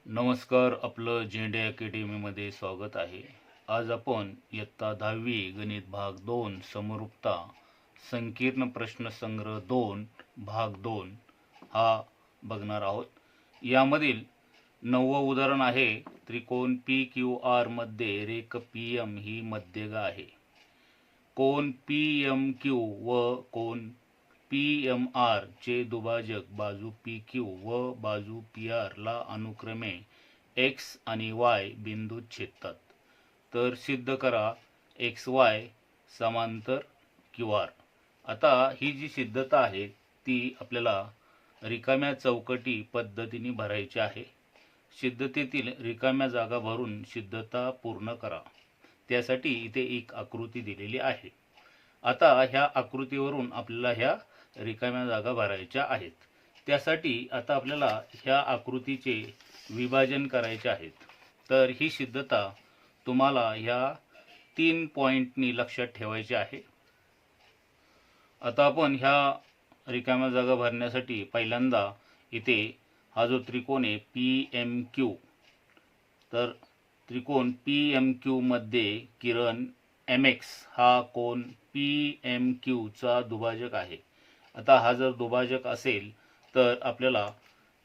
नमस्कार, आपलं झेंडे अकॅडमीमध्ये स्वागत आहे. आज आपण इयत्ता 10वी गणित भाग 2 समरूपता संकीर्ण प्रश्नसंग्रह 2 भाग 2 हा बघणार आहोत. यामधील 9वं उदाहरण आहे. त्रिकोण पी क्यू आर मध्ये रेख पी एम ही मध्यगा आहे. कोन पी एम क्यू व कोन पी एम आर चे दुभाजक बाजू पी क्यू व बाजू पी आर ला अनुक्रमे एक्स आणि वाय बिंदूत छेदतात. तर सिद्ध करा एक्स वाय समांतर क्यू आर. आता ही जी सिद्धता आहे ती आपल्याला रिकाम्या चौकटी पद्धतीने भरायची आहे. सिद्धतेतील रिकाम्या जागा भरून सिद्धता पूर्ण करा. त्यासाठी इथे एक आकृती दिलेली आहे. आता ह्या आकृतीवरून आपल्याला ह्या रिकाम्या जागा भरायच्या आहेत. त्यासाठी आता आपल्याला ह्या आकृतीचे विभाजन करायचे आहेत. तर ही सिद्धता तुम्हाला ह्या 3 पॉइंटनी लक्षात ठेवायची आहे. आता आपण ह्या रिकाम्या जागा भरण्यासाठी पहिल्यांदा इथे हा जो त्रिकोण आहे पी एम क्यू, तर त्रिकोण पी एम क्यू मध्ये किरण एम एक्स हा कोन पी एम क्यू चा दुभाजक आहे. आता हा जर दुभाजक असेल तर आपल्याला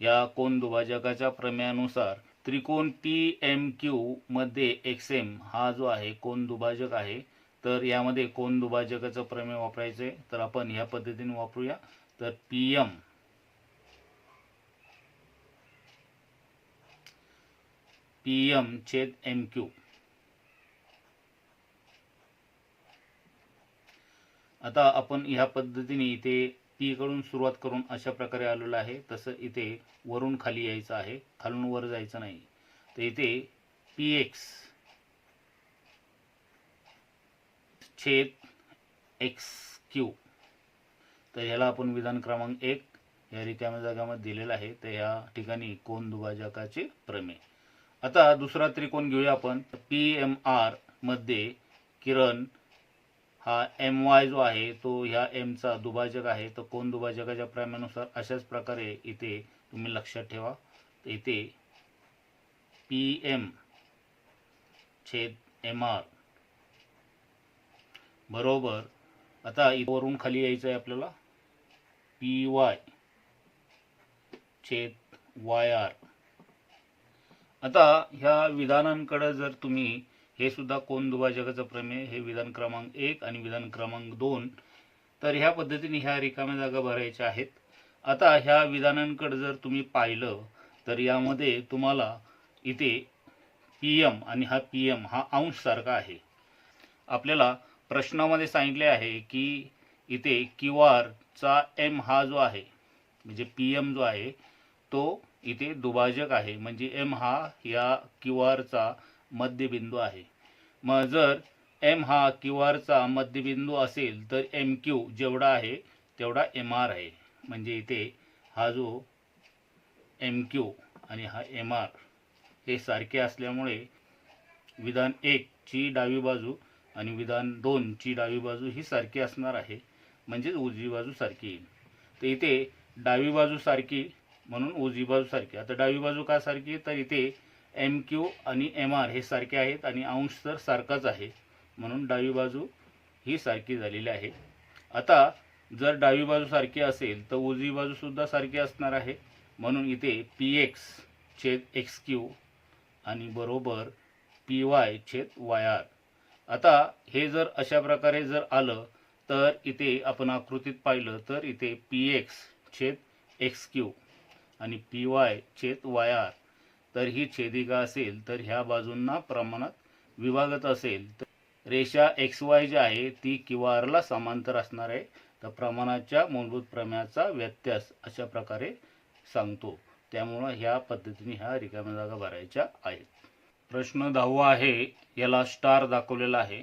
या कोन दुभाजकाच्या प्रमेयानुसार त्रिकोण पी एम क्यू मध्ये एक्स एम हा जो आहे कोन दुभाजक आहे. तर यामध्ये कोन दुभाजकाचं प्रमेय वापरायचे. तर आपण ह्या पद्धतीने वापरूया. तर पी एम छेद एम क्यू. आता आपण ह्या पद्धतीने इथे पी कडून सुरुवात करून अशा प्रकारे आलेलं आहे. तसं इथे वरून खाली यायचं आहे, खालून वर जायचं नाही. तर इथे पी एक्स छेद एक्स क्यू. तर ह्याला आपण विधान क्रमांक 1 या रिकाम्या जागामध्ये दिलेला आहे. तर ह्या ठिकाणी कोन दुभाजकाचे प्रमेय. आता दुसरा त्रिकोण घेऊया आपण. पी एम आर मध्ये किरण हा एम वाय जो आहे तो ह्या एम चा दुभाजक आहे. तर कोन दुभाजकाच्या प्रमेयानुसार अशाच प्रकारे इथे तुम्ही लक्षात ठेवा. तर इथे पी एम छेद एम आर बरोबर. आता वरून खाली यायचं आहे आपल्याला पी वाय छेद वाय आर. आता ह्या विधानांकडे जर तुम्ही हे सुद्धा कोन दुभाजकाचं प्रमेय हे विधान क्रमांक 1 आणि विधान क्रमांक 2, तर ह्या पद्धतीने ह्या रिकाम्या जागा भरायच्या आहेत. आता ह्या विधानांकडे जर तुम्ही पाहिलं तर यामध्ये तुम्हाला इथे पी एम आणि हा पी एम हा अंश सारखा आहे. आपल्याला प्रश्नामध्ये सांगितले आहे की इथे क्यू आर चा एम हा जो आहे म्हणजे पी एम जो आहे तो इथे दुभाजक आहे. म्हणजे एम हा या क्यू आर चा मध्यबिंदू आहे. मग जर एम हा क्यू आर चा मध्यबिंदू असेल तर एम क्यू जेवढा आहे तेवढा एम आर आहे. म्हणजे इथे हा जो एम क्यू आणि हा एम आर हे सारखे असल्यामुळे विधान 1 ची डावी बाजू आणि विधान 2 ची डावी बाजू ही सारखी असणार आहे. म्हणजे उजवी बाजू सारखी येईल. तर इथे डावी बाजू सारखी म्हणून उजवी बाजू सारखी. आता डावी बाजू का सारखी? तर इथे एम क्यू आणि एम आर हे सारखे आहेत आणि अंश तर सारखाच आहे म्हणून डावी बाजू ही सारखी झालेली आहे. आता जर डावी बाजू सारखी असेल तर उजवी बाजू सुद्धा सारखी असणार आहे. म्हणून इथे पी एक्स छेद एक्स क्यू आणि बरोबर पी वाय छेद वाय आर. आता हे जर अशा प्रकारे जर आलं तर इथे आपण आकृतीत पाहिलं तर इथे पी एक्स छेद एक्स क्यू आणि पी वाय छेद वाय आर तर ही छेदिका असेल तर ह्या बाजूंना प्रमाणात विभागत असेल तर रेषा एक्स वाय जी आहे ती क्यू आरला समांतर असणार आहे. तर प्रमाणाच्या मूलभूत प्रमेयाचा व्यत्यास अशा प्रकारे सांगतो. त्यामुळं ह्या पद्धतीने ह्या रिकाम्या जागा भरायच्या आहेत. प्रश्न 10वा आहे. याला स्टार दाखवलेला आहे.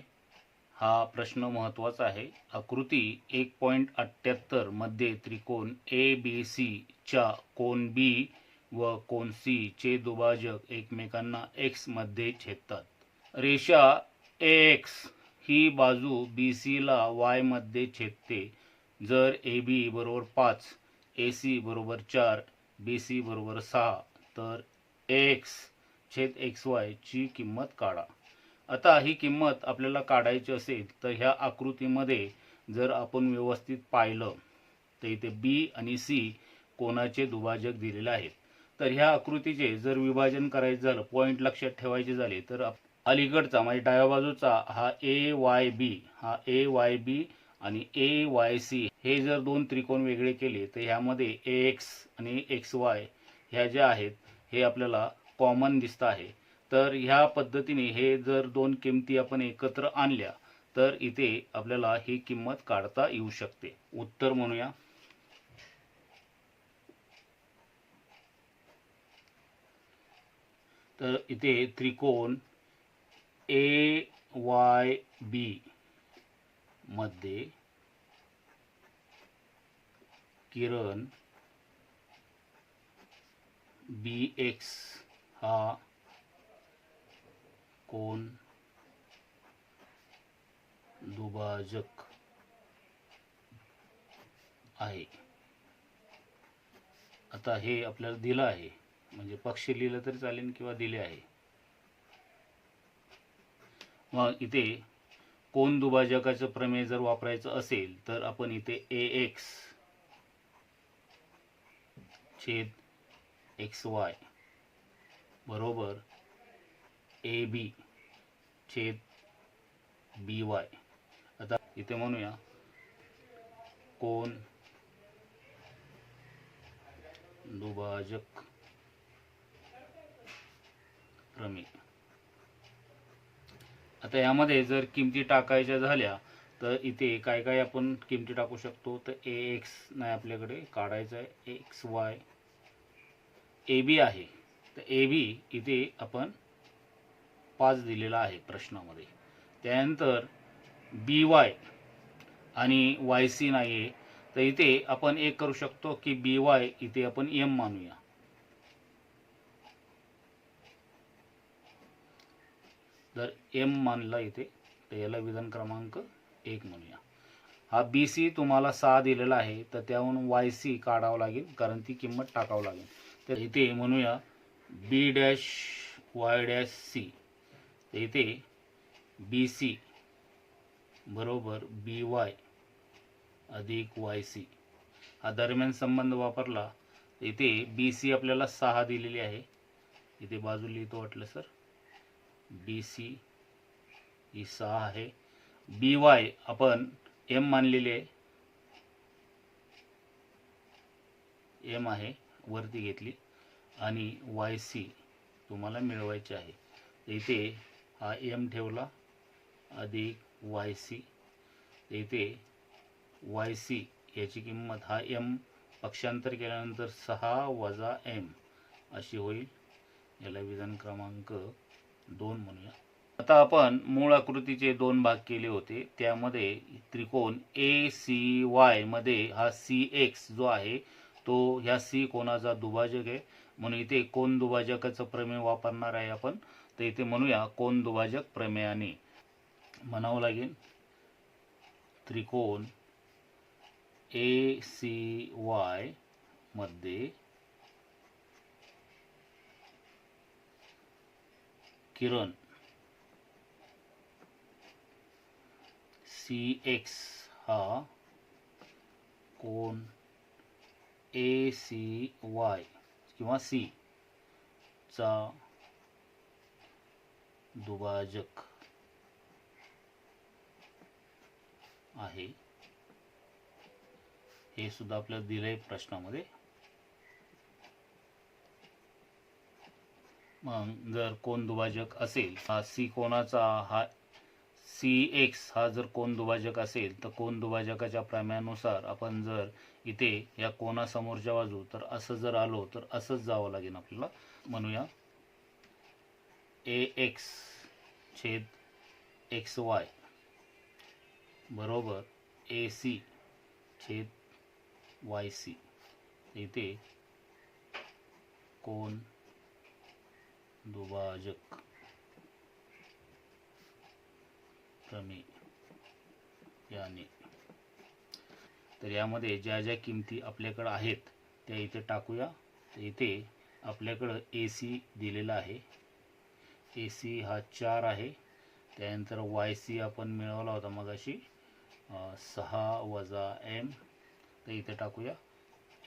हा प्रश्न महत्त्वाचा आहे. आकृती 1.78 मध्ये त्रिकोण ए बी सी च्या कोन बी व कोन सी चे दुभाजक एकमेकांना एक्स मध्ये छेदतात. रेषा ए एक्स ही बाजू बी सी ला वाय मध्ये छेदते. जर ए बी बरोबर 5, ए सी बरोबर 4, बी सी बरोबर 6 तर एक्स छेद एक्स वाय ची किंमत काढा. आता ही किंमत आपल्याला काढायची असेल तर ह्या आकृतीमध्ये जर आपण व्यवस्थित पाहिलं तर इथे बी आणि सी कोनाचे दुभाजक दिलेले आहेत. तर ह्या आकृतीचे जर विभाजन करायचं झालं, पॉईंट लक्षात ठेवायचे झाले, तर अलीकडचा म्हणजे डाव्या बाजूचा हा ए वाय बी, हा ए वाय बी आणि ए वाय सी हे जर दोन त्रिकोण वेगळे केले तर ह्यामध्ये ए एक्स आणि एक्स वाय ह्या ज्या आहेत हे आपल्याला कॉमन दिसत आहे. तर ह्या पद्धतीने हे जर दोन किमती आपण एकत्र आणल्या तर इथे आपल्याला ही किंमत काढता येऊ शकते. उत्तर म्हणूया. तर इथे त्रिकोण ए वाय बी मध्ये किरण बी एक्स हा कोन दुभाजक आहे. आता हे आपल्याला दिलं आहे, म्हणजे पक्ष लिहिलं तरी चालेल किंवा दिले आहे. मग इथे कोन दुभाजकाचं प्रमेय जर वापरायचं असेल तर आपण इथे ए एक्स छेद एक्स वाय बरोबर ए बी छेद बी वाय. आता इथे म्हणूया कोन दुभाजक प्रमेय. आता यामध्ये जर किमती टाकायच्या झाल्या तर इथे काय काय आपण किमती टाकू शकतो. तर ए एक्स नाही आपल्याकडे काढायचं आहे, एक्स वाय ए बी आहे, तर ए बी इथे आपण 5 दिलेला आहे प्रश्नामध्ये. त्यानंतर बी वाय आणि वाय सी नाही आहे, तर इथे आपण एक करू शकतो की बी वाय इथे आपण एम मानूया. जर एम मानला इथे तर याला विधान क्रमांक 1 म्हणूया. हा बी सी तुम्हाला 6 दिलेला आहे, तर त्याहून वाय सी काढावं लागेल कारण ती किंमत टाकावं लागेल. तर इथे म्हणूया बी डॅश वाय डॅश सी. तर इथे बी सी बरोबर बी वाय अधिक वाय सी. हा दरम्यान संबंध वापरला तर इथे बी सी आपल्याला 6 दिलेली आहे, इथे बाजू लिहितो वाटलं सर. बी सी ही 6 आहे. बी वाय आपण एम मानलेले आहे, एम आहे वरती घेतली, आणि वाय सी तुम्हाला मिळवायचे आहे. इथे हा एम ठेवला अधिक वाय सी. इथे वाय सी याची किंमत हा एम पक्षांतर केल्यानंतर 6 वजा एम अशी होईल. याला विधान क्रमांक 2 म्हणूया. आता आपण मूळ आकृतीचे 2 भाग केले होते, त्यामध्ये त्रिकोण ए सी वाय मध्ये हा सी एक्स जो आहे तो ह्या सी कोणाचा दुभाजक आहे, म्हणून इथे कोन दुभाजकाचं प्रमेय वापरणार आहे आपण. तर इथे म्हणूया कोन दुभाजक प्रमेयाने म्हणावं लागेल त्रिकोण ए सी वाय मध्ये किरण सी एक्स हा कोन ए सी वाय किंवा सी चा दुभाजक आहे. हे सुद्धा आपल्याला दिलंय प्रश्नामध्ये. मग जर कोन दुभाजक असेल, हा सी कोणाचा, हा सी एक्स हा जर कोन दुभाजक असेल तर कोन दुभाजकाच्या प्रमेयानुसार आपण जर इथे या कोनासमोरच्या बाजू तर असं जर आलो तर असंच जावं लागेल आपल्याला. म्हणूया ए एक्स छेद एक्स वाय बरोबर ए सी छेद वाय सी. इथे कोन दुभाजक प्रमेय याने. तर यामध्ये ज्या ज्या किमती आपल्याकडे आहेत त्या इथे टाकूया. तर इथे आपल्याकडं AC दिलेला आहे. AC हा 4 आहे. त्यानंतर YC आपण मिळवला होता मगाशी 6 वजा m. तर इथे टाकूया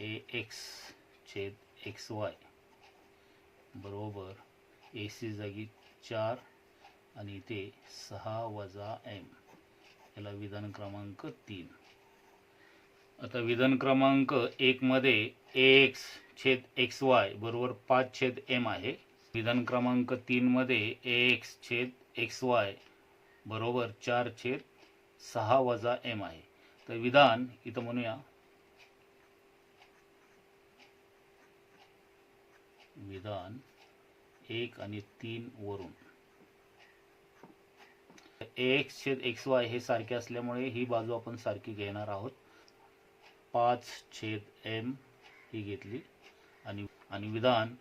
AX छेद XY बरोबर AC जागी 4 आणि इथे 6 वजा m. याला विधान क्रमांक 3. आता विधान क्रमांक 1 मध्ये AX छेद XY बरोबर 5 छेद m आहे. विधान क्रमांक 3 मध्ये AX छेद XY बरोबर 4 छेद 6 वजा m आहे. तर विधान इथं म्हणूया विधान 1 आणि 3 वरून AX छेद XY हे सारखे असल्यामुळे ही बाजू आपण सारखी घेणार आहोत. 5 छेद m ही घेतली आणि विधान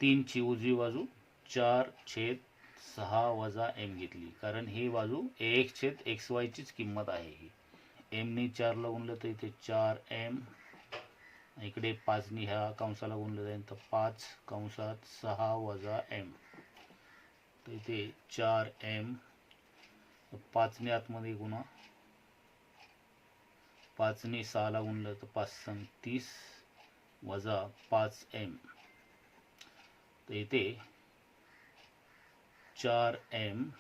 3 ची उजवी बाजू 4 छेद 6 वजा m घेतली, कारण ही बाजू AX छेद XY चीच किंमत आहे. ही m ने 4 ला गुणलं तर इथे 4m, इकडे 5 ने ह्या कंसाला गुणलं जाईल तर 5 कंसात 6 वजा m, तर इथे 4m. 5 ने आतमध्ये गुणा, 5 ने 6 ला गुणलं तर 5 संग 30 वजा 5m, तर इथे 4m.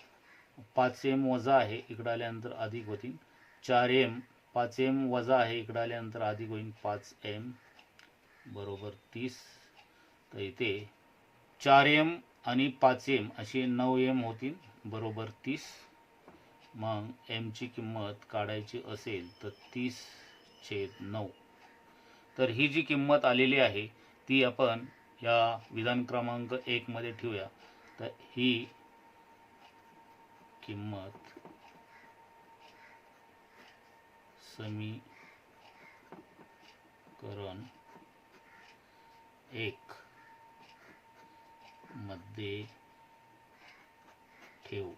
5m वजा आहे, इकडे आल्यानंतर अधिक होतील 4m. 5m वजा आहे, इकडे आल्यानंतर अधिक होईल 5m बरोबर 30. तर इथे 4m आणि 5m असे 9m होतील बरोबर 30. मग m ची किंमत काढायची असेल तर 30 छेद 9. तर ही जी किंमत आलेली आहे ती आपण या विधान क्रमांक 1 मध्ये ठेवूया. तर ही किंमत समीकरण 1 मध्ये ठेवू,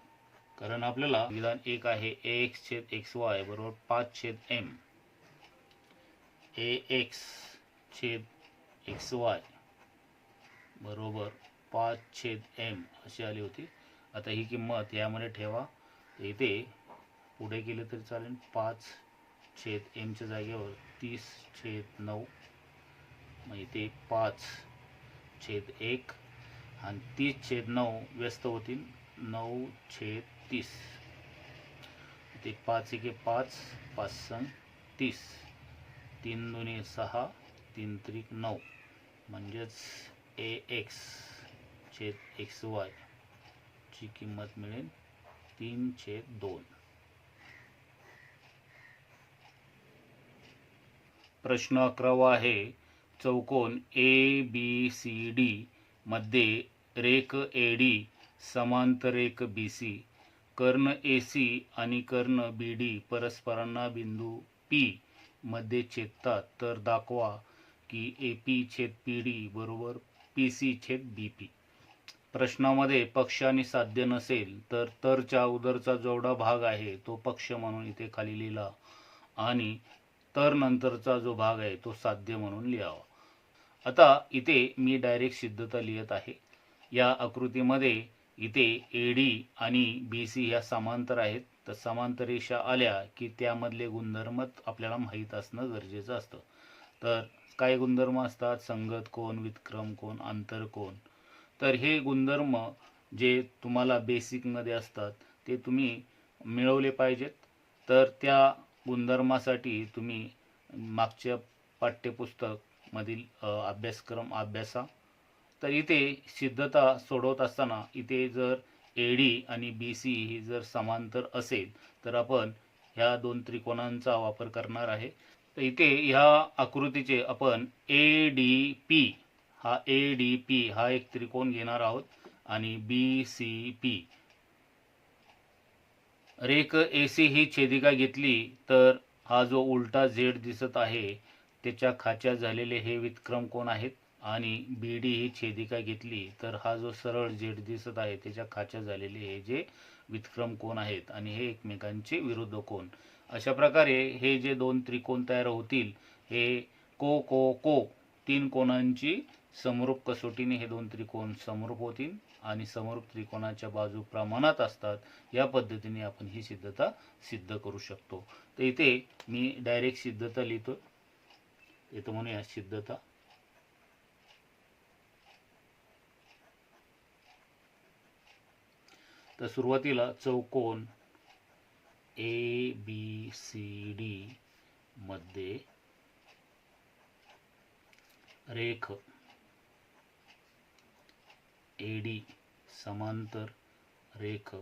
कारण आपल्याला विधान 1 आहे AX छेद XY बरोबर 5 छेद m. AX छेद XY बरोबर 5 छेद m अशी आली होती. आता ही किंमत यामध्ये ठेवा. इथे पुढे गेले तरी चालेल. 5 छेद m च्या जागेवर 30 छेद 9, मग इथे 5 छेद 1 आणि 30 छेद 9 व्यस्त होतील 9 छेद 30. इथे 5 एके 5, 5 संग 30, 3 दुने 6, 3 त्रिक 9, म्हणजेच AX छेद XY ची किंमत मिळेल 3 छेद 2. प्रश्न 11 आहे. चौकोन ABCD मध्ये रेख AD समांतर रेख BC, कर्ण AC आणि कर्ण BD परस्परांना बिंदू P मध्ये छेदतात, तर दाखवा की AP छेद PD बरोबर PC छेद BP. प्रश्नामध्ये पक्ष आणि साध्य नसेल तर तरच्या अगोदरचा जेवढा भाग आहे तो पक्ष म्हणून इथे खाली लिहिला आणि तर नंतरचा जो भाग आहे तो साध्य म्हणून लिहावा. आता इथे मी डायरेक्ट सिद्धता लिहित आहे. या आकृतीमध्ये इथे AD आणि BC ह्या समांतर आहेत, तर समांतर रेषा आल्या की त्यामधले गुणधर्म आपल्याला माहीत असणं गरजेचं असतं. तर काय गुणधर्म असतात? संगत कोन, व्युत्क्रम कोन, आंतर कोन. तर हे गुणधर्म जे तुम्हाला बेसिकमध्ये असतात ते तुम्ही मिळवले पाहिजेत. तर त्या गुणधर्मासाठी तुम्ही मागच्या पाठ्यपुस्तक मधील अभ्यासक्रम अभ्यासा. तर इथे सिद्धता सोडवत असताना इथे जर AD आणि BC ही जर समांतर असेल तर आपण ह्या दोन त्रिकोणांचा वापर करणार आहे. तर इथे ह्या आकृतीचे आपण ADP हा एक त्रिकोण घेणार आहोत आणि BCP. रेख AC ही छेदिका घेतली तर हा जो उलटा Z दिसत आहे त्याच्या खाच्या झालेले हे व्युत्क्रम कोन आहेत, आणि BD ही छेदिका घेतली तर हा जो सरळ Z दिसत आहे त्याच्या खाच्या झालेले हे जे व्युत्क्रम कोन आहेत आणि हे एकमेकांचे विरुद्ध कोन. अशा प्रकारे हे जे दोन त्रिकोण तयार होतील हे को तीन कोणांची समरूप कसोटीने हे दोन त्रिकोण समरूप होतील आणि समरूप त्रिकोणाच्या बाजू प्रमाणात असतात. या पद्धतीने आपण ही सिद्धता सिद्ध करू शकतो. तर इथे मी डायरेक्ट सिद्धता लिहितो. इथं म्हणूया सिद्धता. तर सुरुवातीला चौकोन ABCD मध्ये रेख AD समांतर रेख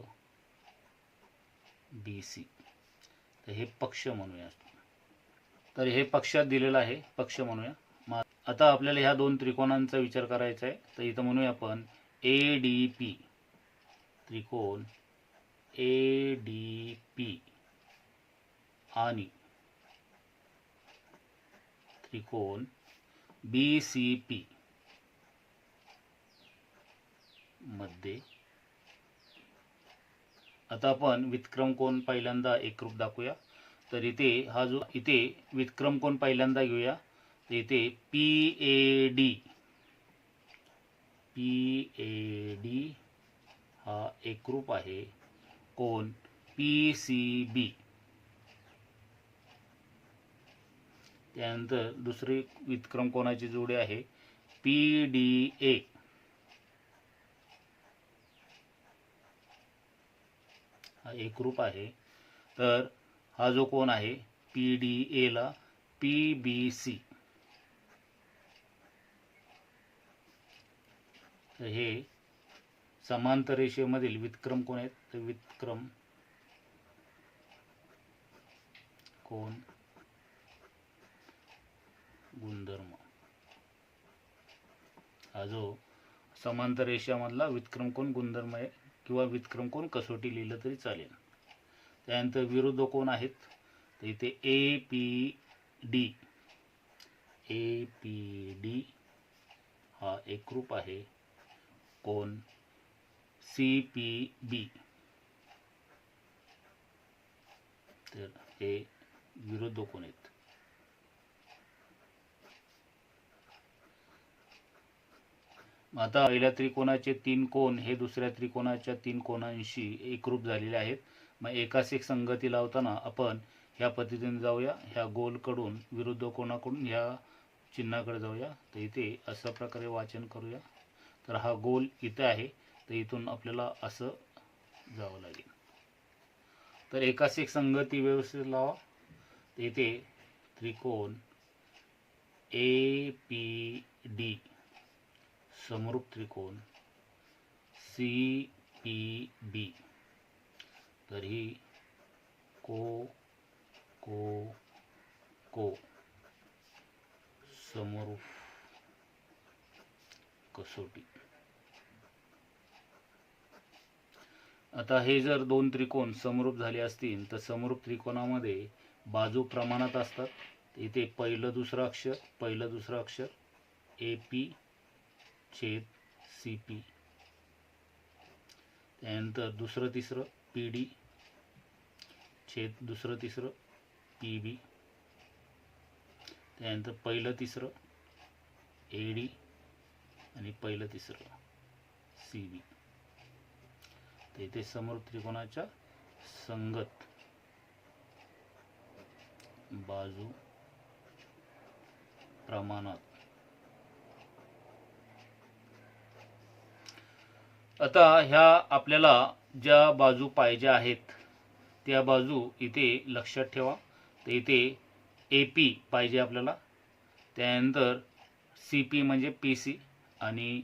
BC. तर हे पक्ष म्हणूया. तर हे पक्षात दिलेलं आहे, पक्ष म्हणूया. आता आपल्याला ह्या दोन त्रिकोणांचा विचार करायचा आहे. तर इथं म्हणूया आपण ADP, त्रिकोण ADP आणि त्रिकोण BCP मध्ये. आता आपण व्युत्क्रम कोन पहिल्यांदा एकरूप दाखवूया. तर इथे हा जो इथे व्युत्क्रम कोन पहिल्यांदा घेऊया. तर इथे PAD हा एकरूप आहे कोन PCB. त्यानंतर दुसरी व्युत्क्रम कोनाची जोडी आहे PDA. हा एकरूप आहे. तर हा जो कोन आहे PDA ला PBC. तर हे समांतर रेषेमधील व्युत्क्रम कोन आहेत. तर व्युत्क्रम कोन गुणधर्म हा जो समांतर रेषामधला व्युत्क्रम कोन गुणधर्म आहे किंवा व्युत्क्रम कोन कसोटी लिहिलं तरी चालेल. त्यानंतर विरुद्ध कोन आहेत. तर इथे APD हा एकरूप आहे कोन CPB. तर हे विरुद्ध कोन आहेत. आता पहिल्या त्रिकोणाचे तीन कोन हे दुसऱ्या त्रिकोणाच्या तीन कोनांशी एकरूप झालेले आहेत. मग एकास एक संगती लावताना आपण ह्या पद्धतीने जाऊया. ह्या गोलकडून विरुद्ध कोणाकडून ह्या चिन्हाकडे जाऊया. तर इथे अशा प्रकारे वाचन करूया. तर हा गोल इथे आहे. तर इथून आपल्याला असं जावं लागेल. तर एकास एक संगती व्यवस्थित लावा. तर इथे त्रिकोण APD समरूप त्रिकोण CPB. तर ही को समरूप कसोटी. आता हे जर दोन त्रिकोण समरूप झाले असतील तर समरूप त्रिकोणामध्ये बाजू प्रमाणात असतात. इथे पहिलं दुसरं अक्षर AP छेद CP. त्यानंतर दुसरं तिसरं PD छेद दुसरं तिसरं PB. त्यानंतर पहिलं तिसरं AD आणि पहिलं तिसरं CB. तर इथे समरूप त्रिकोणाच्या संगत बाजू प्रमाणात. आता ह्या आपल्याला ज्या बाजू पाहिजे आहेत त्या बाजू इथे लक्षात ठेवा. तर इथे AP पाहिजे आपल्याला. त्यानंतर CP म्हणजे PC आणि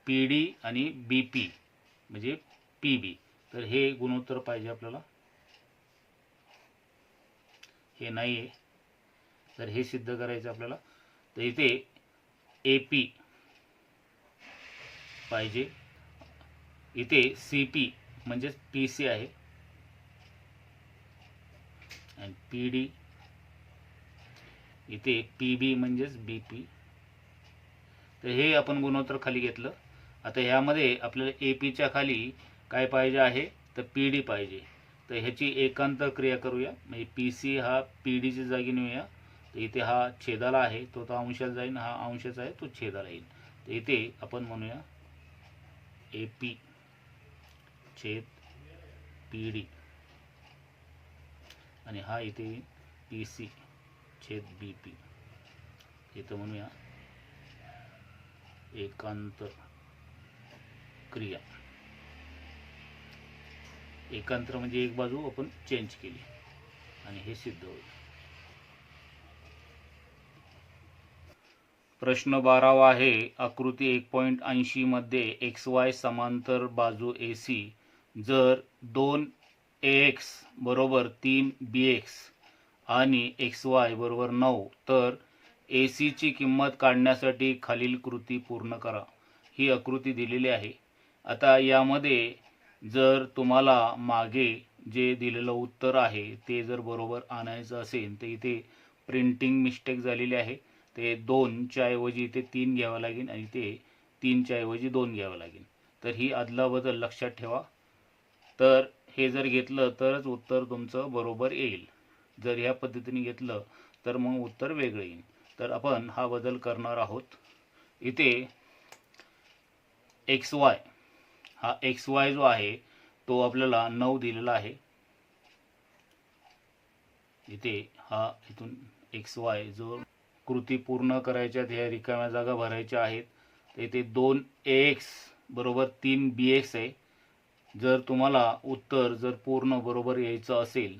PD आणि BP म्हणजे PB. तर हे गुणोत्तर पाहिजे आपल्याला. हे नाही आहे. तर हे सिद्ध करायचं आपल्याला. तर इथे AP पाहिजे. इथे CP म्हणजे PC आहे आणि PD इथे PB म्हणजेच BP. तर हे आपण गुणोत्तर खाली घेतलं. आता ह्यामध्ये आपल्याला APच्या खाली काय पाहिजे आहे तर PD पाहिजे. तर ह्याची एकांतर क्रिया करूया. म्हणजे PC हा PDची जागी नेऊया तर इथे हा छेदाला आहे तो अंशाला जाईल, हा अंशाचा आहे तो छेदाला येईल. तर इथे आपण म्हणूया AP छेद PD आणि हा इथे PC छेद BP. इथं म्हणूया एकांतर क्रिया. एकांतर म्हणजे एक बाजू आपण चेंज केली आणि हे सिद्ध होईल. प्रश्न 12वा आहे. आकृती 1.80 मध्ये XY समांतर बाजू AC जर 2AX बरोबर 3BX आणि XY बरोबर 9 तर AC ची किंमत काढण्यासाठी खालील कृती पूर्ण करा. ही आकृती दिलेली आहे. आता यामध्ये जर तुम्हाला मागे जे दिलेलं उत्तर आहे ते जर बरोबर आणायचं असेल तर इथे प्रिंटिंग मिस्टेक झालेली आहे. ते 2च्या ऐवजी इथे 3 घ्यावं लागेल आणि ते 3च्या ऐवजी 2 घ्यावं लागेल. तर ही अदलाबदल लक्षात ठेवा. तर हे जर घेतलं तरच उत्तर तुमचं बरोबर येईल. जर ह्या पद्धतीने घेतलं तर मग उत्तर वेगळं येईल. तर आपण हा बदल करणार आहोत. इथे XY हा XY जो आहे तो आपल्याला 9 दिलेला आहे. इथे हा इथून XY जो कृती पूर्ण करायच्या ह्या रिकाम्या जागा भरायच्या आहेत. तर इथे 2AX बरोबर 3BX आहे. जर तुम्हाला उत्तर जर पूर्ण बरोबर यायचं असेल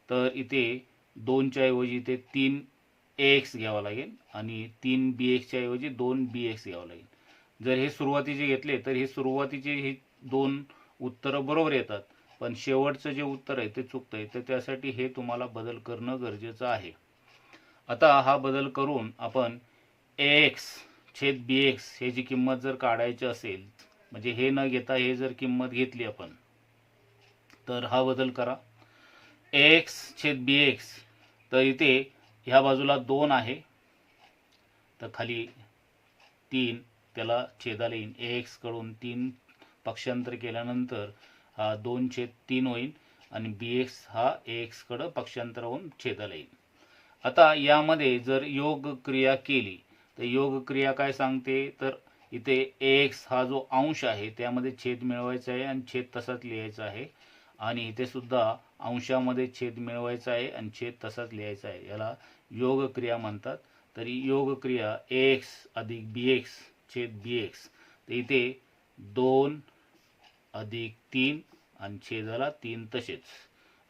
तर इथे 2च्या ऐवजी इथे 3AX घ्यावा लागेल आणि 3BX च्या ऐवजी 2BX घ्यावं लागेल. जर हे सुरुवातीचे घेतले तर हे सुरुवातीचे हे 2 उत्तरं बरोबर येतात, पण शेवटचं जे उत्तर आहे ते चुकतं आहे. तर त्यासाठी हे तुम्हाला बदल करणं गरजेचं आहे. आता हा बदल करून आपण AX छेद BX ह्याची किंमत जर काढायची असेल म्हणजे हे न घेता हे जर किंमत घेतली आपण तर हा बदल करा. AX छेद BX तर इथे ह्या बाजूला 2 आहे तर खाली 3 त्याला छेदाला येईल. AX कडून 3 पक्षांतर केल्यानंतर हा 2/3 होईल आणि BX हा AX कडे पक्षांतर होऊन छेदाला येईल. आता यामध्ये जर योग क्रिया केली तर योग क्रिया काय सांगते तर इथे AX हा जो अंश आहे त्यामध्ये छेद मिळवायचा आहे आणि छेद तसाच लिहायचा आहे आणि इथे सुद्धा अंशामध्ये छेद मिळवायचा आहे आणि छेद तसाच लिहायचा आहे. याला योग क्रिया म्हणतात. तरी योग क्रिया AX अधिक BX छेद BX तर इथे 2 अधिक 3 आणि छेदाला 3 तसेच.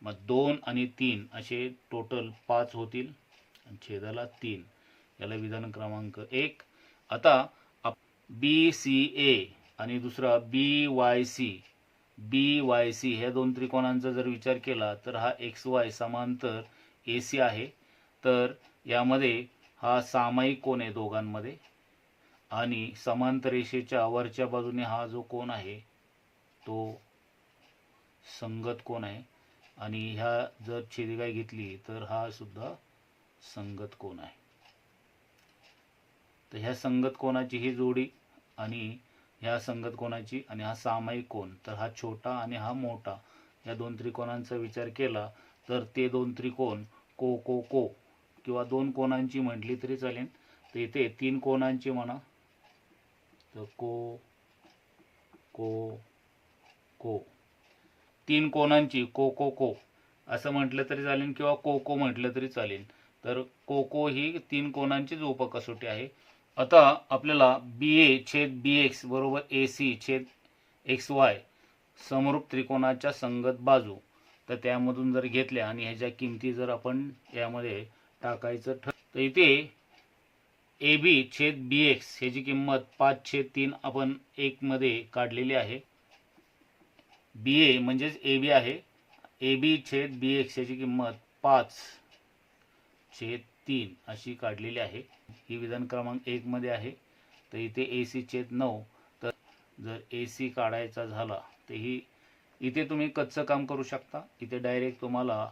मग 2 आणि 3 असे टोटल 5 होतील आणि छेदाला 3. याला विधान क्रमांक 1. आता BCA आणि दुसरा BYC ह्या दोन त्रिकोणांचा जर विचार केला तर हा XY समांतर AC आहे. तर यामध्ये हा सामायिक कोन आहे दोघांमध्ये आणि समांतर रेषेच्या वरच्या बाजूने हा जो कोन आहे तो संगत कोन आहे आणि ह्या जर छेदिका घेतली तर हा सुद्धा संगत कोन आहे. तर ह्या संगत कोनाची ही जोडी आणि ह्या संगत कोनाची आणि हा सामायिक कोन तर हा छोटा आणि हा मोठा या दोन त्रिकोणांचा विचार केला तर ते दोन त्रिकोण को किंवा दोन कोनांची म्हटली तरी चालेल. तर इथे 3 कोनांची म्हणा तर को 3 कोनांची को असं म्हटलं तरी चालेल किंवा को म्हटलं तरी चालेल. तर को ही 3 कोनांचीच उपकसोटी आहे. आता आपल्याला BA छेद BX बरोबर AC छेद XY समरूप त्रिकोणाच्या संगत बाजू तर त्यामधून जर घेतल्या आणि ह्याच्या किमती जर आपण यामध्ये टाकायचं तर इथे AB छेद BX ह्याची किंमत 5/3 आपण 1 मध्ये काढलेली आहे. BA म्हणजेच AB आहे. AB छेद BX ह्याची किंमत 5/3 अशी काढलेली आहे. ही विधान क्रमांक 1 मध्ये आहे. तर इथे AC छेद 9 तर जर AC काढायचा झाला तर ही इथे तुम्ही कच्चं काम करू शकता. इथे डायरेक्ट तुम्हाला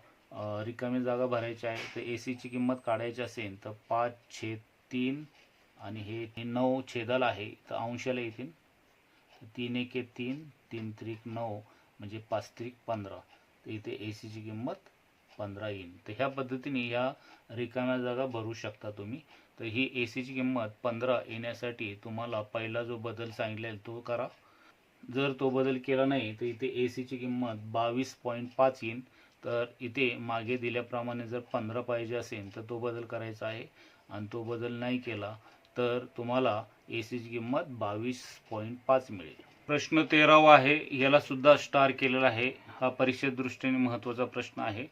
रिकामी जागा भरायची आहे. तर AC ची किंमत काढायची असेल तर 5/3 आणि हे 9 छेदाला आहे तर अंशाला येतील. 3 1 3 3 3 9 म्हणजे 5 3 15. तर इथे AC ची किंमत 15 येईल. तर ह्या पद्धतीने ह्या रिकाम्या जागा भरू शकता तुम्ही. तर ही AC ची किंमत 15 येण्यासाठी तुम्हाला पहिला जो बदल सांगितलेला तो करा. जर तो बदल केला नाही तर इथे AC ची किंमत 22.5 येईल. तर इथे मागे दिल्याप्रमाणे जर 15 पाहिजे असेल तर तो बदल करायचा आहे, आणि तो बदल नाही केला तर तुम्हाला AC ची किंमत 22.5 मिळेल. प्रश्न 13वा आहे, याला सुद्धा स्टार केलेला आहे. हा परीक्षे दृष्टीने महत्त्वाचा प्रश्न आहे.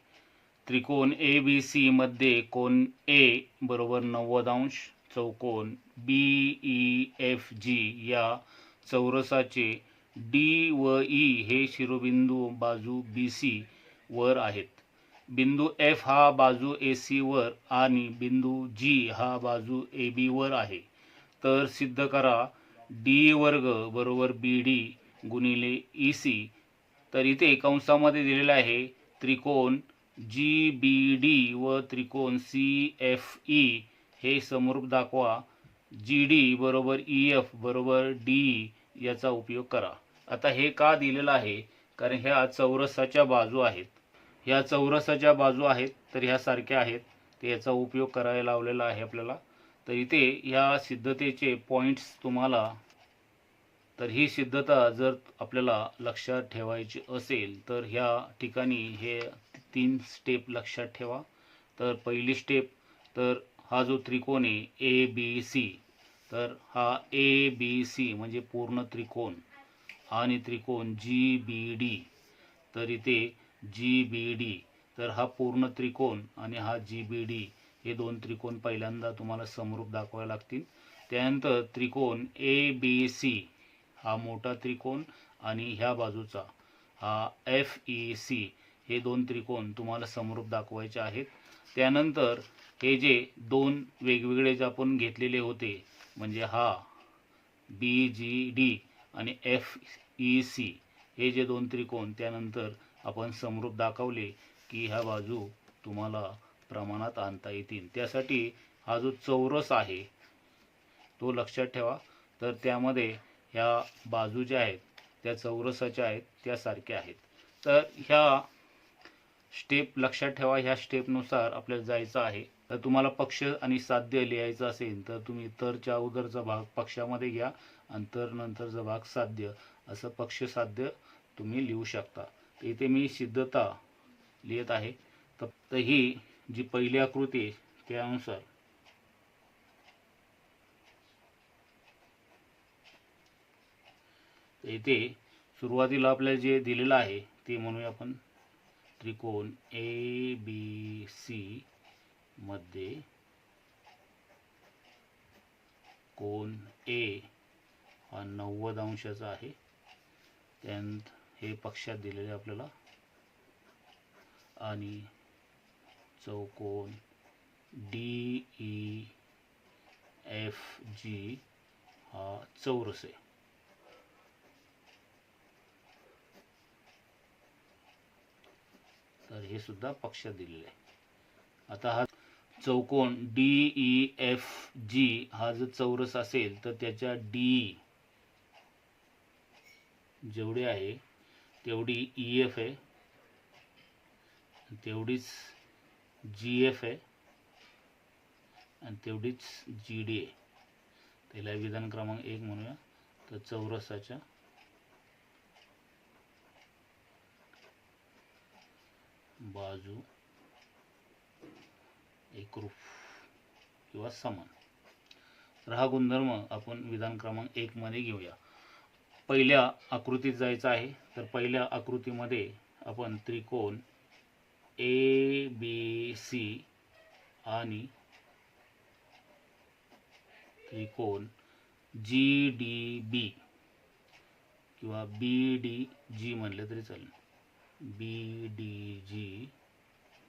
त्रिकोण ABC मध्ये कोन A बरोबर 90 अंश, चौकोन BEFG या चौरसाचे D व E हे शिरोबिंदू बाजू BC वर आहेत. बिंदू F हा बाजू AC वर आणि बिंदू G हा बाजू AB वर आहे. तर सिद्ध करा D वर्ग बरोबर BD गुणिले EC. तर इथे कंसामध्ये दिलेला आहे त्रिकोण GBD व त्रिकोण CFE हे समरूप दाखवा. GD बरोबर EF बरोबर DE याचा उपयोग करा. आता हे का दिलेलं आहे, कारण ह्या चौरसाच्या बाजू आहेत. ह्या चौरसाच्या बाजू आहेत तर ह्या सारख्या आहेत, तर याचा उपयोग करायला लावलेला आहे आपल्याला. तर इथे ह्या सिद्धतेचे पॉईंट्स तुम्हाला, तर ही सिद्धता जर आपल्याला लक्षात ठेवायची असेल तर ह्या ठिकाणी हे 3 स्टेप लक्षात ठेवा. तर पहिली स्टेप, तर हा जो त्रिकोण आहे ABC, तर हा ABC म्हणजे पूर्ण त्रिकोण, आणि त्रिकोण GBD, तर इथे GBD, तर हा पूर्ण त्रिकोण आणि हा GBD हे दोन त्रिकोण पहिल्यांदा तुम्हाला समरूप दाखवावे लागतील. त्यानंतर त्रिकोण ABC हा मोठा त्रिकोण आणि ह्या बाजूचा हा FEC हे दोन त्रिकोण तुम्हाला समरूप दाखवायचे आहेत. त्यानंतर हे जे दोन वेगवेगळे जे आपण घेतलेले होते, म्हणजे हा BGD आणि FEC हे जे दोन त्रिकोण त्यानंतर आपण समरूप दाखवले की ह्या बाजू तुम्हाला प्रमाणात आणता येतील. त्यासाठी हा जो चौरस आहे तो लक्षात ठेवा. तर त्यामध्ये ह्या बाजू ज्या आहेत त्या चौरसाच्या आहेत, त्या सारख्या आहेत. तर ह्या स्टेप लक्षात ठेवा. ह्या स्टेपनुसार आपल्याला जायचं आहे. तर तुम्हाला पक्ष आणि साध्य लिहायचं असेल तर तुम्ही तरच्या अगोदरचा भाग पक्षामध्ये घ्या आणि तर नंतरचा भाग साध्य, असं पक्ष साध्य तुम्ही लिहू शकता. तर इथे मी सिद्धता लिहित आहे. तर ही जी पहिली आकृती आहे त्यानुसार इथे सुरुवातीला आपल्याला जे दिलेलं आहे ते म्हणूया आपण. त्रिकोण ABC मध्ये कोन A हा 90 अंशाचा आहे. त्यानंतर हे पक्षात दिलेले आपल्याला, आणि चौकोन DEFG हा चौरस आहे. तर हे सुद्धा पक्षात दिलेले आहे. आता हा चौकोन DEFG हा जर चौरस असेल तर त्याच्या D जेवढी आहे तेवढी EF आहे, तेवढीच GF आहे आणि तेवढीच GD आहे. त्याला विधान क्रमांक 1 म्हणूया. तर चौरसाच्या बाजू एकरूप किंवा समान. तर हा गुणधर्म आपण विधान क्रमांक 1 मध्ये घेऊया. पहिल्या आकृतीत जायचं आहे. तर पहिल्या आकृतीमध्ये आपण त्रिकोण ABC आणि त्रिकोण GDB किंवा BDG म्हणले तरी चालेल, BDG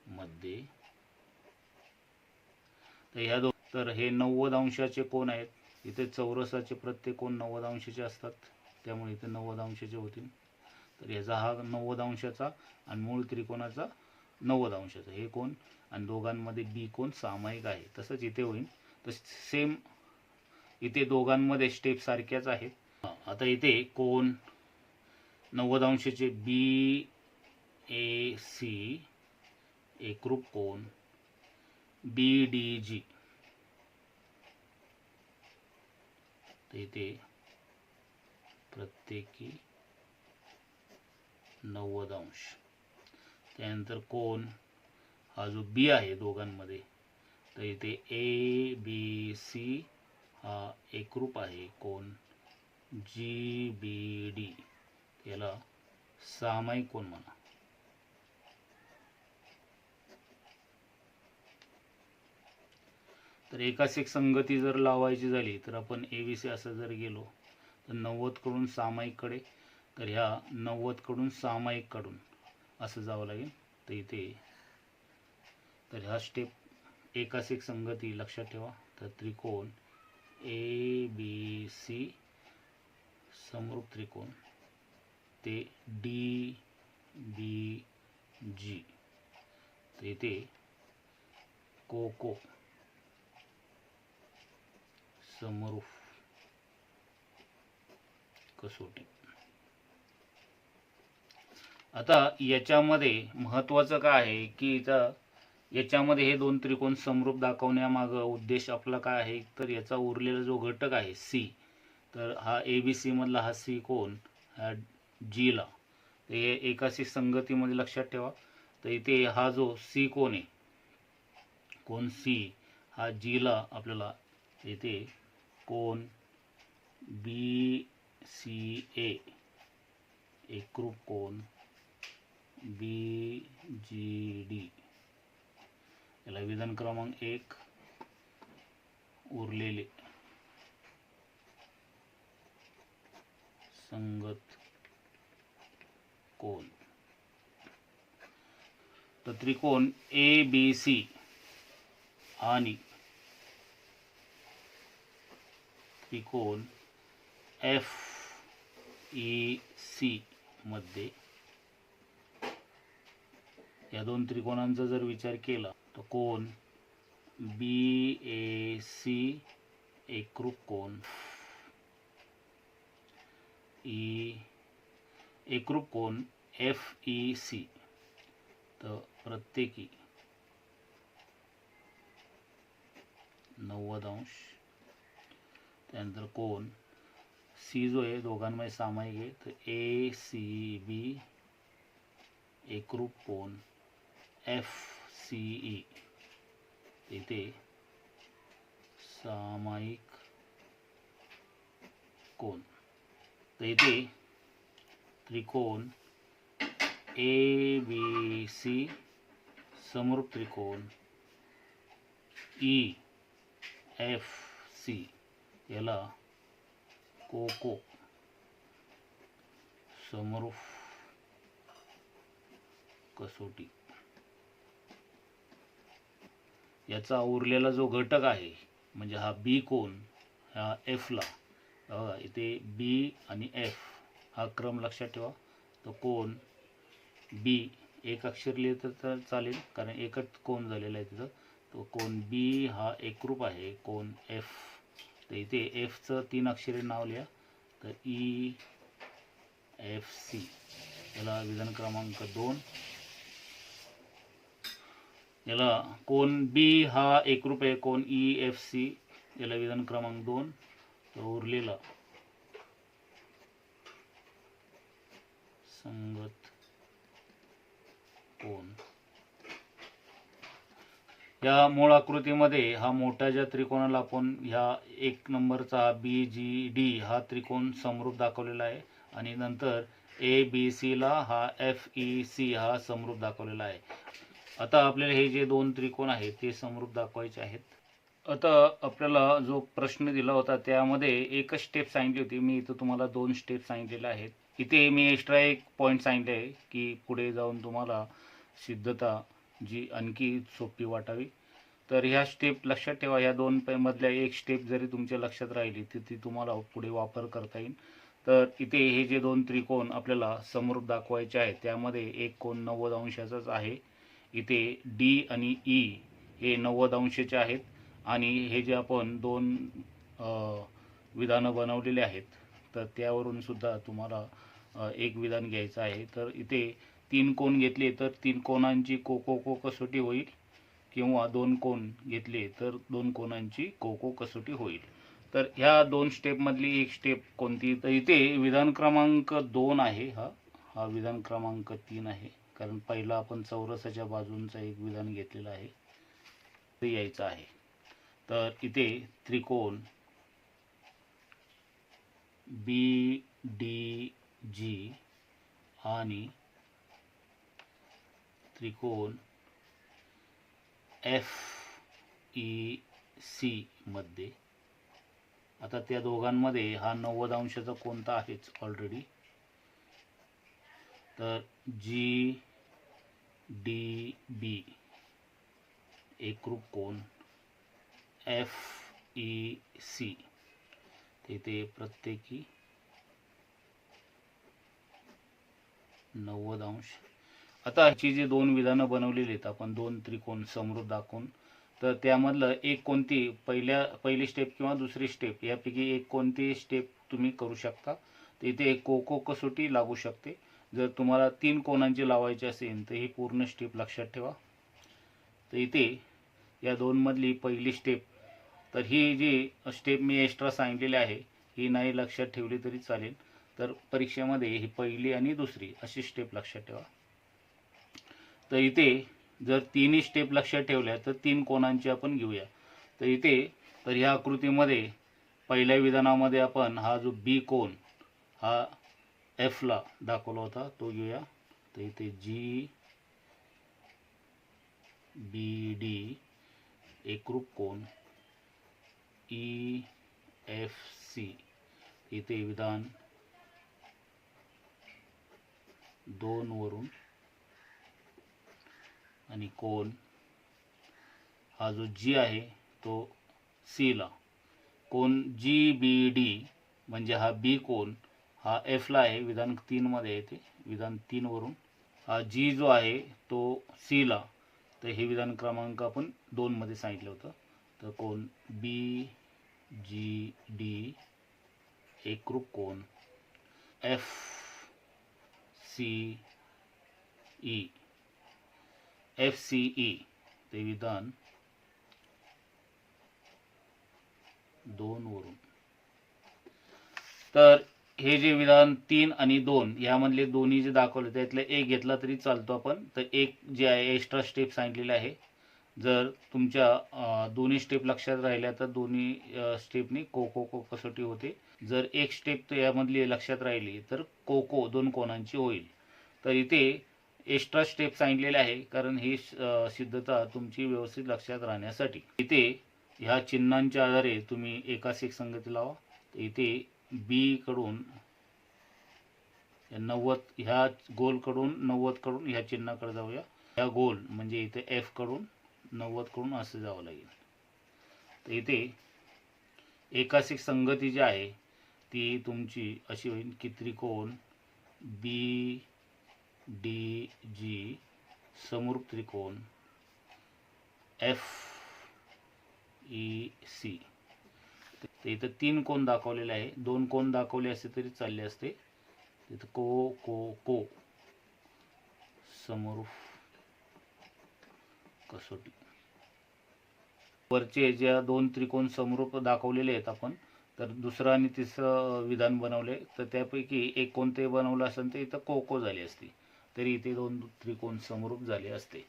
मध्ये. तर ह्या तर हे 90 अंशाचे कोण आहेत. इथे चौरसाचे प्रत्येक कोण 90 अंशाचे असतात, त्यामुळे इथे 90 अंशाचे होतील. तर याचा हा 90 अंशाचा आणि मूळ त्रिकोणाचा 90 अंशाचा हे कोण, आणि दोघांमध्ये B कोण सामायिक आहे. तसंच इथे होईल. तर सेम इथे दोघांमध्ये स्टेप सारख्याच आहेत. आता इथे कोण 90 अंशाचे BAC एकरूप कोन BDG, तर इथे प्रत्येकी 90 अंश. त्यानंतर कोन हा जो बी आहे दोघांमध्ये, तर इथे ABC हा एकरूप आहे कोन GBD, याला सामायिक कोन म्हणा. तर एकाच एक संगती जर लावायची झाली तर आपण ABC असं जर गेलो तर 90 कडून सामायिककडे, तर ह्या 90 कडून सामायिक कडून असं जावं लागेल. तर इथे तर ह्या स्टेप एकाच एक संगती लक्षात ठेवा. तर त्रिकोण ABC समरूप त्रिकोण ते DBG, तर इथे कोको समरूप कसोटी. आता याच्यामध्ये महत्त्वाचं काय आहे की याच्यामध्ये हे दोन त्रिकोण समरूप दाखवण्यामागं उद्देश आपला काय आहे, तर याचा उरलेला जो घटक आहे C, तर हा ABC मधला हा C कोन ह्या G ला, तर हे एकाशी संगतीमध्ये लक्षात ठेवा. तर इथे हा जो C कोन आहे, कोन C हा G ला आपल्याला इथे कोन BCA एकरूप कोन BGD, याला विधान क्रमांक 1 उरलेले संगत कोन. तर त्रिकोण ABC आणि त्रिकोण FEC मध्ये या दोन त्रिकोणांचा जर विचार केला तर कोन BAC एकरूप कोन एकरूप कोन FEC, तर प्रत्येकी 90 अंश. त्यानंतर कोन C जो आहे दोघांमध्ये सामायिक आहे, तर ACB एकरूप कोन FCE, इथे सामायिक कोन. तर इथे त्रिकोण ABC समरूप त्रिकोण EFC, याला कोको समरूप कसोटी. याचा उरलेला जो घटक आहे म्हणजे हा B कोन ह्या F ला, बघा इथे B आणि F हा क्रम लक्षात ठेवा. तो कोन B एक अक्षर लिहिलं तर चालेल कारण एकच कोन झालेला आहे तिथं. तो कोन B हा एकरूप आहे कोन F, तर इथे F चं 3 अक्षरी नाव लिहा. तर EFC, याला विधान क्रमांक 2. याला कोन B हा एकरूप आहे कोन EFC, याला विधान क्रमांक 2. तर उरलेला संगत कोन. या मूळ आकृतीमध्ये हा मोठ्या ज्या त्रिकोणाला आपण ह्या 1 नंबरचा BGD हा त्रिकोण समरूप दाखवलेला आहे आणि नंतर ABC ला हा FEC हा समरूप दाखवलेला आहे. आता आपल्याला हे जे दोन त्रिकोण आहेत ते समरूप दाखवायचे आहेत. आता आपल्याला जो प्रश्न दिला होता त्यामध्ये एकच स्टेप सांगितली होती, मी इथं तुम्हाला 2 स्टेप सांगितलेल्या आहेत. इथे मी एक्स्ट्रा एक पॉईंट सांगितले आहे की पुढे जाऊन तुम्हाला सिद्धता जी आणखी सोपी वाटावी. तर ह्या स्टेप लक्षात ठेवा. ह्या 2 मधल्या एक स्टेप जरी तुमच्या लक्षात राहिली तर ती तुम्हाला पुढे वापर करता येईल. तर इथे हे जे दोन त्रिकोण आपल्याला समरूप दाखवायचे आहेत त्यामध्ये एक कोन 90 अंशाचाच आहे. इथे D आणि E हे 90 अंशाचे आहेत आणि हे जे आपण 2 विधानं बनवलेले आहेत तर त्यावरून सुद्धा तुम्हाला एक विधान घ्यायचं आहे. तर इथे 3 कोन घेतले तर 3 कोनांची को कसोटी होईल, किंवा 2 कोन घेतले तर 2 कोनांची को कसोटी होईल. तर ह्या 2 स्टेपमधली एक स्टेप कोणती? तर इथे विधान क्रमांक 2 आहे. हा विधान क्रमांक 3 आहे, कारण पहिला आपण चौरसाच्या बाजूंचा एक विधान घेतलेलं आहे, ते यायचं आहे. तर इथे त्रिकोण BDG आणि त्रिकोण FEC मध्ये, आता त्या दोघांमध्ये हा 90 अंशाचा कोणता आहेच ऑलरेडी. तर GDB एकरूप कोन FEC तेथे प्रत्येकी 90 अंश. आता ह्याची जी 2 विधानं बनवलेली आहेत आपण, 2 त्रिकोण समरूप दाखवून, तर त्यामधलं एक कोणती पहिली स्टेप किंवा दुसरी स्टेप यापैकी एक कोणती स्टेप तुम्ही करू शकता. तर इथे एक को कसोटी लागू शकते. जर तुम्हाला 3 कोनांची लावायची असेल तर ही पूर्ण स्टेप लक्षात ठेवा. तर इथे या 2 मधली पहिली स्टेप, तर ही जी स्टेप मी एक्स्ट्रा सांगितलेली आहे ही नाही लक्षात ठेवली तरी चालेल. तर परीक्षेमध्ये ही पहिली आणि दुसरी अशी स्टेप लक्षात ठेवा. तर इथे जर तिन्ही स्टेप लक्षात ठेवल्या तर 3 कोनांची आपण घेऊया. तर इथे तर ह्या आकृतीमध्ये पहिल्या विधानामध्ये आपण हा जो बी कोन हा F ला दाखवला होता तो घेऊया. तर इथे GBD एकरूप कोन EFC, इथे विधान 2 वरून, आणि कोन हा जो G आहे तो C ला. कोन GBD म्हणजे हा B कोन हा F ला आहे, विधान 3 मध्ये येते. विधान 3 वरून हा G जो आहे तो C ला. तर हे विधान क्रमांक आपण 2 मध्ये सांगितलं होतं. तर कोन BGD एकरूप कोन FCE ते विधान 2 वरून. तर हे जे विधान 3 आणि 2 यामधले दोन्ही जे दाखवले त्यातले एक घेतला तरी चालतो आपण. तर एक जे आहे एक्स्ट्रा स्टेप सांगितलेले आहे. जर तुमच्या दोन्ही स्टेप लक्षात राहिल्या तर दोन्ही स्टेपनी को कसोटी होते. जर एक स्टेप यामधली लक्षात राहिली तर को 2 कोनांची होईल. तर इथे एक्स्ट्रा स्टेप सांगितलेले आहे कारण ही सिद्धता तुमची व्यवस्थित लक्षात राहण्यासाठी. इथे ह्या चिन्हांच्या आधारे तुम्ही एकास एक संगती लावा. इथे बी कडून 90, ह्या गोल कडून 90 कडून ह्या चिन्हाकडे जाऊया. ह्या गोल म्हणजे इथे F कडून 90 कडून असं जावं लागेल. तर इथे एकास एक संगती जी आहे ती तुमची अशी होईल की त्रिकोण BDG समरूप त्रिकोण FEC. तर इथं 3 कोन दाखवलेले आहे. 2 कोन दाखवले असते तरी चालले असते. तिथं को समरूप कसोटी. वरचे ज्या 2 त्रिकोण समरूप दाखवलेले आहेत आपण, तर दुसरं आणि तिसरं विधान बनवले तर त्यापैकी एक कोणते बनवलं असेल तर इथं को झाली असती, तरी इथे 2 त्रिकोण समरूप झाले असते.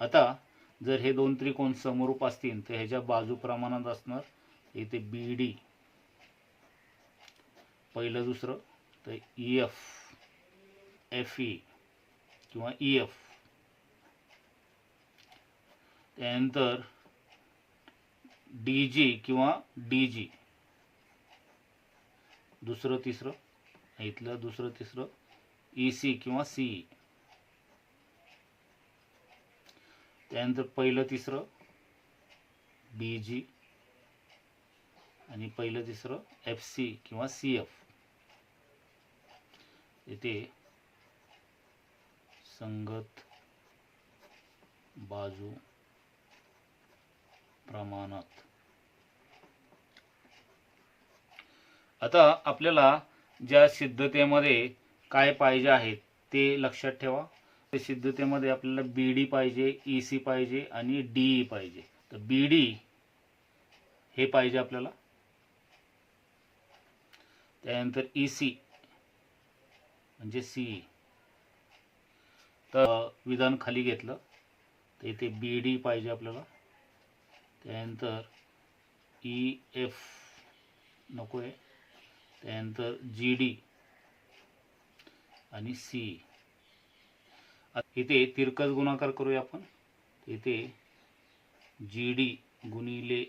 आता जर हे 2 त्रिकोण समरूप असतील तर ह्याच्या बाजू प्रमाणात असणार. इथे BD पहिलं दुसरं, तर EF FE किंवा EF, त्यानंतर DG किंवा DG दुसरं तिसरं, इथलं दुसरं तिसरं EC किंवा CE, त्यानंतर पहिलं तिसरं BG आणि पहिलं तिसरं FC किंवा CF. इथे संगत बाजू प्रमाणात. आता आपल्याला ज्या सिद्धतेमध्ये काय पाहिजे आहेत ते लक्षात ठेवा. ते सिद्धतेमध्ये आपल्याला BD पाहिजे, EC पाहिजे आणि DE पाहिजे. तर BD हे पाहिजे आपल्याला. त्यानंतर EC म्हणजे CE. तर विधान खाली घेतलं तर इथे BD पाहिजे आपल्याला. त्यानंतर EF नको आहे. त्यानंतर GD आणि CE. इथे तिरकस गुणाकार करूया आपण. इथे GD गुणिले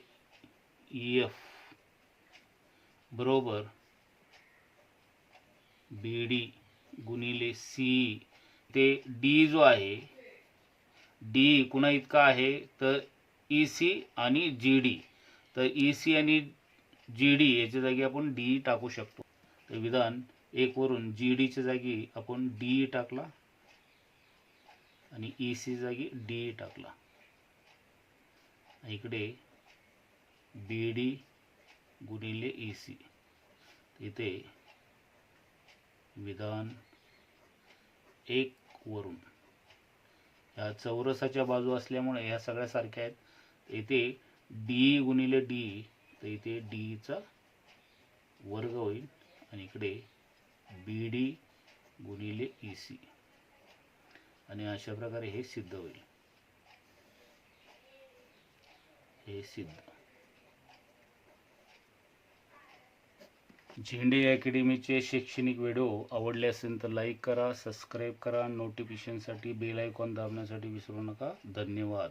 EF बरोबर BD गुणिले CE. ते D जो आहे, D कुणा इतका आहे तर EC आणि GD. तर EC आणि GD याच्या जागी आपण D टाकू शकतो. तर विधान 1 वरून GDच्या जागी आपण D टाकला आणि EC जागी D टाकला. इकडे BD गुणिले EC. इथे विधान 1 वरून या चौरसाच्या बाजू असल्यामुळे या सगळ्या सारख्या आहेत. इथे D गुणिले D, तर इथे D चा वर्ग होईल आणि इकडे BD गुणिले EC. आणि अशा प्रकारे हे सिद्ध होईल. हे सिद्ध. झेंडे अकॅडमीचे शैक्षणिक व्हिडिओ आवडले असेल तर लाईक करा, सबस्क्राईब करा, नोटिफिकेशनसाठी बेल आयकॉन दाबण्यासाठी विसरू नका. धन्यवाद.